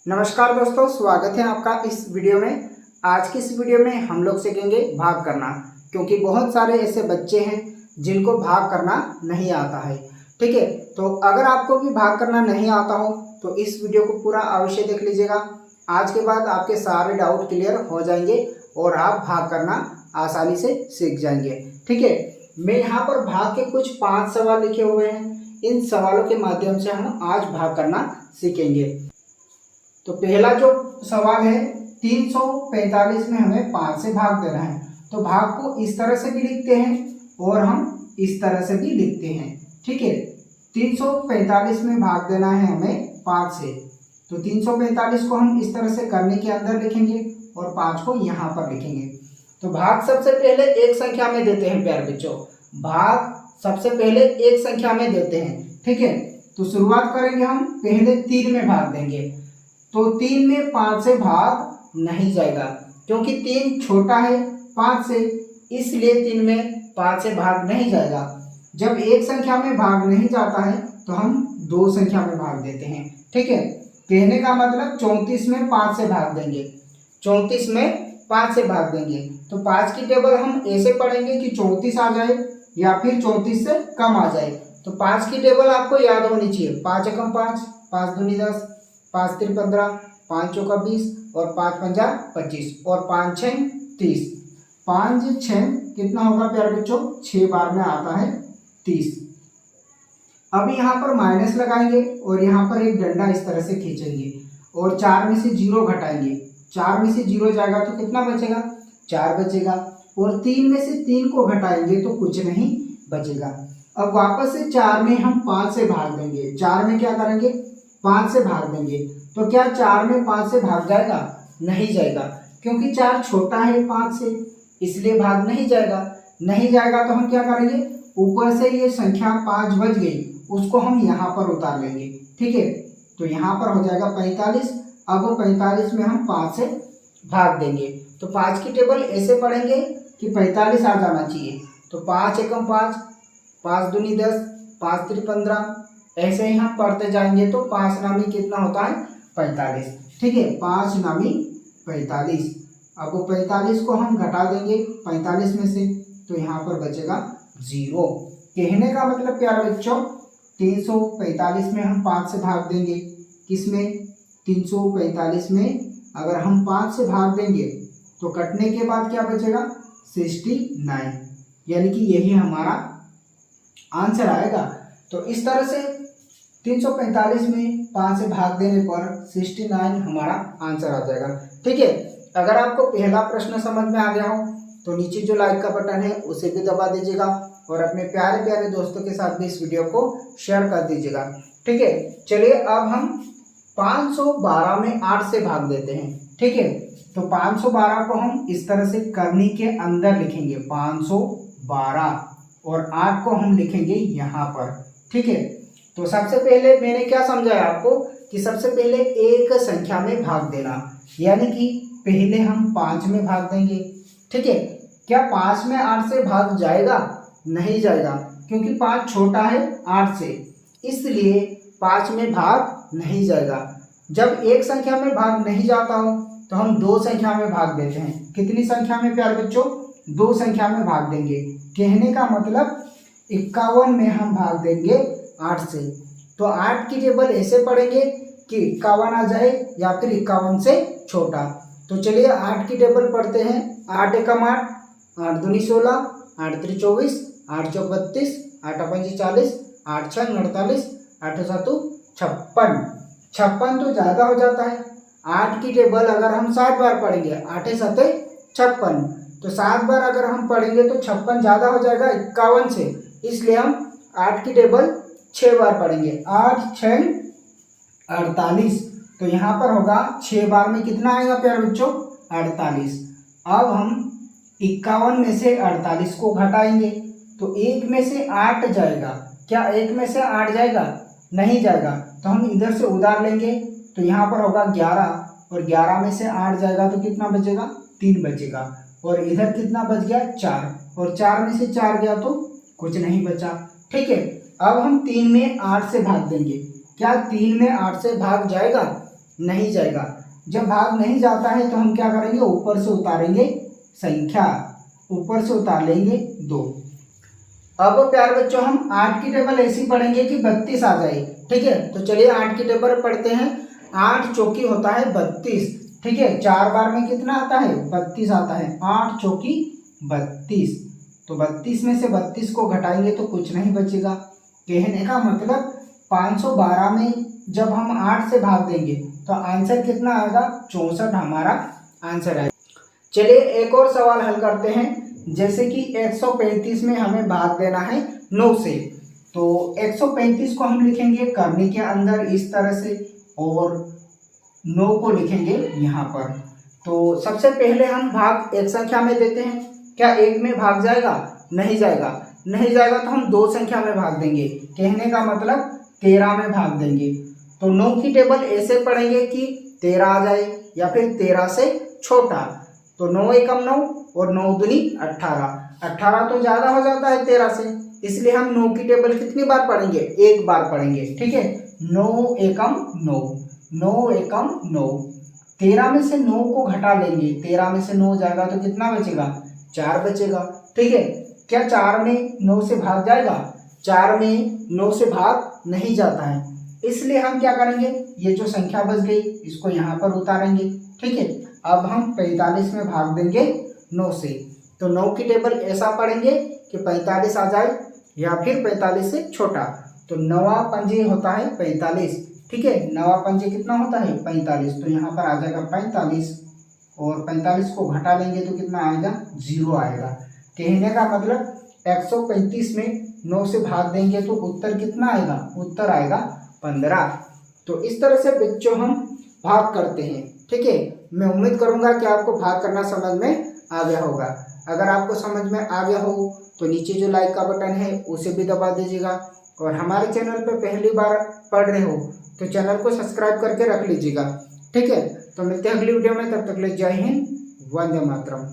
नमस्कार दोस्तों, स्वागत है आपका इस वीडियो में। आज की इस वीडियो में हम लोग सीखेंगे भाग करना, क्योंकि बहुत सारे ऐसे बच्चे हैं जिनको भाग करना नहीं आता है। ठीक है, तो अगर आपको भी भाग करना नहीं आता हो तो इस वीडियो को पूरा अवश्य देख लीजिएगा। आज के बाद आपके सारे डाउट क्लियर हो जाएंगे और आप भाग करना आसानी से सीख जाएंगे। ठीक है, मैं यहाँ पर भाग के कुछ 5 सवाल लिखे हुए हैं। इन सवालों के माध्यम से हम आज भाग करना सीखेंगे। तो पहला जो सवाल है, 345 में हमें 5 से भाग देना है। तो भाग को इस तरह से भी लिखते हैं और हम इस तरह से भी लिखते हैं। ठीक है, 345 में भाग देना है हमें 5 से। तो 345 को हम इस तरह से करने के अंदर लिखेंगे और 5 को यहाँ पर लिखेंगे। तो भाग सबसे पहले एक संख्या में देते हैं प्यारे बच्चों, भाग सबसे पहले एक संख्या में देते हैं। ठीक है, तो शुरुआत करेंगे हम, पहले 3 में भाग देंगे। तो 3 में 5 से भाग नहीं जाएगा, क्योंकि 3 छोटा है 5 से, इसलिए 3 में 5 से भाग नहीं जाएगा। जब एक संख्या में भाग नहीं जाता है तो हम 2 संख्या में भाग देते हैं। ठीक है, कहने का मतलब 34 में 5 से भाग देंगे, 34 में 5 से भाग देंगे। तो 5 की टेबल हम ऐसे पढ़ेंगे कि 34 आ जाए या फिर 34 से कम आ जाए। तो 5 की टेबल आपको याद होनी चाहिए। 5 एकम 5, 5 दूनी 10, 5 तिल 15, 5 चौका 20 और 5 पंजा 25 और 5 छः 30। 5 6 कितना होगा प्यारे बच्चों? 6 बार में आता है 30। अब यहाँ पर माइनस लगाएंगे और यहाँ पर एक डंडा इस तरह से खींचेंगे और 4 में से 0 घटाएंगे। 4 में से 0 जाएगा तो कितना बचेगा? 4 बचेगा। और 3 में से 3 को घटाएंगे तो कुछ नहीं बचेगा। अब वापस से 4 में हम 5 से भाग देंगे। 4 में क्या करेंगे? 5 से भाग देंगे। तो क्या 4 में 5 से भाग जाएगा? नहीं जाएगा, क्योंकि 4 छोटा है 5 से, इसलिए भाग नहीं जाएगा। नहीं जाएगा तो हम क्या करेंगे? ऊपर से ये संख्या 5 बच गई, उसको हम यहाँ पर उतार लेंगे। ठीक है, तो यहाँ पर हो जाएगा 45। अब 45 में हम 5 से भाग देंगे। तो 5 की टेबल ऐसे पढ़ेंगे कि 45 आ जाना चाहिए। तो 5 एकम 5, 5 दूनी 10, 5 तिल 15, ऐसे ही हम पढ़ते जाएंगे। तो 5 नामी कितना होता है? 45। ठीक है, 5 नामी 45। अब 45 को हम घटा देंगे 45 में से, तो यहाँ पर बचेगा 0। कहने का मतलब प्यारे बच्चों, 345 में हम 5 से भाग देंगे। किसमें? 345 में अगर हम 5 से भाग देंगे तो कटने के बाद क्या बचेगा? 69, यानी कि यही हमारा आंसर आएगा। तो इस तरह से 345 में 5 से भाग देने पर 69 हमारा आंसर आ जाएगा। ठीक है, अगर आपको पहला प्रश्न समझ में आ गया हो तो नीचे जो लाइक का बटन है उसे भी दबा दीजिएगा और अपने प्यारे प्यारे दोस्तों के साथ भी इस वीडियो को शेयर कर दीजिएगा। ठीक है, चलिए अब हम 512 में 8 से भाग देते हैं। ठीक है, तो 512 को हम इस तरह से करनी के अंदर लिखेंगे 512 और 8 को हम लिखेंगे यहाँ पर। ठीक है, तो सबसे पहले मैंने क्या समझाया आपको कि सबसे पहले एक संख्या में भाग देना, यानी कि पहले हम 5 में भाग देंगे। ठीक है, क्या 5 में 8 से भाग जाएगा? नहीं जाएगा, क्योंकि 5 छोटा है 8 से, इसलिए 5 में भाग नहीं जाएगा। जब एक संख्या में भाग नहीं जाता हो तो हम 2 संख्या में भाग देते हैं। कितनी संख्या में प्यारे बच्चों? 2 संख्या में भाग देंगे। कहने का मतलब 51 में हम भाग देंगे 8 से। तो 8 की टेबल ऐसे पढ़ेंगे कि 51 आ जाए या फिर 51 से छोटा। तो चलिए 8 की टेबल पढ़ते हैं। 8 एकम 8, 8 दूनी 16, 8 तिल 24, 8 चौक 32, 8 पंजी 40, 8 छः 48, 8 सातु 56। 56 तो ज़्यादा हो जाता है। 8 की टेबल अगर हम 7 बार पढ़ेंगे, 8 सते 56, तो 7 बार अगर हम पढ़ेंगे तो 56 ज़्यादा हो जाएगा 51 से, इसलिए हम 8 की टेबल 6 बार पढ़ेंगे। 8 6 48, तो यहाँ पर होगा 6 बार में कितना आएगा प्यारे बच्चों? 48। अब हम 51 में से 48 को घटाएंगे तो 1 में से 8 जाएगा। क्या 1 में से 8 जाएगा? नहीं जाएगा, तो हम इधर से उधार लेंगे। तो यहाँ पर होगा 11 और 11 में से 8 जाएगा तो कितना बचेगा? 3 बचेगा। और इधर कितना बच गया? 4, और 4 में से 4 गया तो कुछ नहीं बचा। ठीक है, अब हम 3 में 8 से भाग देंगे। क्या 3 में 8 से भाग जाएगा? नहीं जाएगा। जब भाग नहीं जाता है तो हम क्या करेंगे, ऊपर से उतारेंगे संख्या, ऊपर से उतार लेंगे 2। अब प्यारे बच्चों हम 8 की टेबल ऐसी पढ़ेंगे कि 32 आ जाए। ठीक है, तो चलिए 8 की टेबल पढ़ते हैं। 8 चौकी होता है 32। ठीक है, 4 बार में कितना आता है, 32 आता है। 8 चौकी 32, तो 32 में से 32 को घटाएंगे तो कुछ नहीं बचेगा। कहने का मतलब 512 में जब हम 8 से भाग देंगे तो आंसर कितना आएगा, 64 हमारा आंसर आएगा। चलिए एक और सवाल हल करते हैं। जैसे कि 135 में हमें भाग देना है 9 से, तो 135 को हम लिखेंगे करने के अंदर इस तरह से और 9 को लिखेंगे यहाँ पर। तो सबसे पहले हम भाग एक संख्या में देते हैं। क्या एक में भाग जाएगा, नहीं जाएगा। नहीं जाएगा तो हम 2 संख्या में भाग देंगे, कहने का मतलब 13 में भाग देंगे। तो 9 की टेबल ऐसे पढ़ेंगे कि 13 आ जाए या फिर 13 से छोटा। तो 9 एकम 9 और 9 दूनी 18। 18 तो ज़्यादा हो जाता है 13 से, इसलिए हम 9 की टेबल कितनी बार पढ़ेंगे, एक बार पढ़ेंगे। ठीक है, 9 एकम 9, 9 एकम 9। 13 में से 9 को घटा लेंगे, 13 में से 9 जाएगा तो कितना बचेगा, 4 बचेगा। ठीक है, क्या 4 में 9 से भाग जाएगा, 4 में 9 से भाग नहीं जाता है, इसलिए हम क्या करेंगे, ये जो संख्या बच गई इसको यहाँ पर उतारेंगे। ठीक है, अब हम 45 में भाग देंगे 9 से। तो 9 की टेबल ऐसा पढ़ेंगे कि 45 आ जाए या फिर 45 से छोटा। तो 9वां पंजे होता है 45। ठीक है, 9वां पंजे कितना होता है 45, तो यहाँ पर आ जाएगा 45 और 45 को घटा लेंगे तो कितना आएगा, 0 आएगा। कहने का मतलब 135 में 9 से भाग देंगे तो उत्तर कितना आएगा, उत्तर आएगा 15। तो इस तरह से बच्चों हम भाग करते हैं। ठीक है, मैं उम्मीद करूंगा कि आपको भाग करना समझ में आ गया होगा। अगर आपको समझ में आ गया हो तो नीचे जो लाइक का बटन है उसे भी दबा दीजिएगा, और हमारे चैनल पर पहली बार पढ़ रहे हो तो चैनल को सब्सक्राइब करके रख लीजिएगा। ठीक है, तो मिलते हैं अगली वीडियो में, तब तक ले जय हिंद, वंदे मातरम।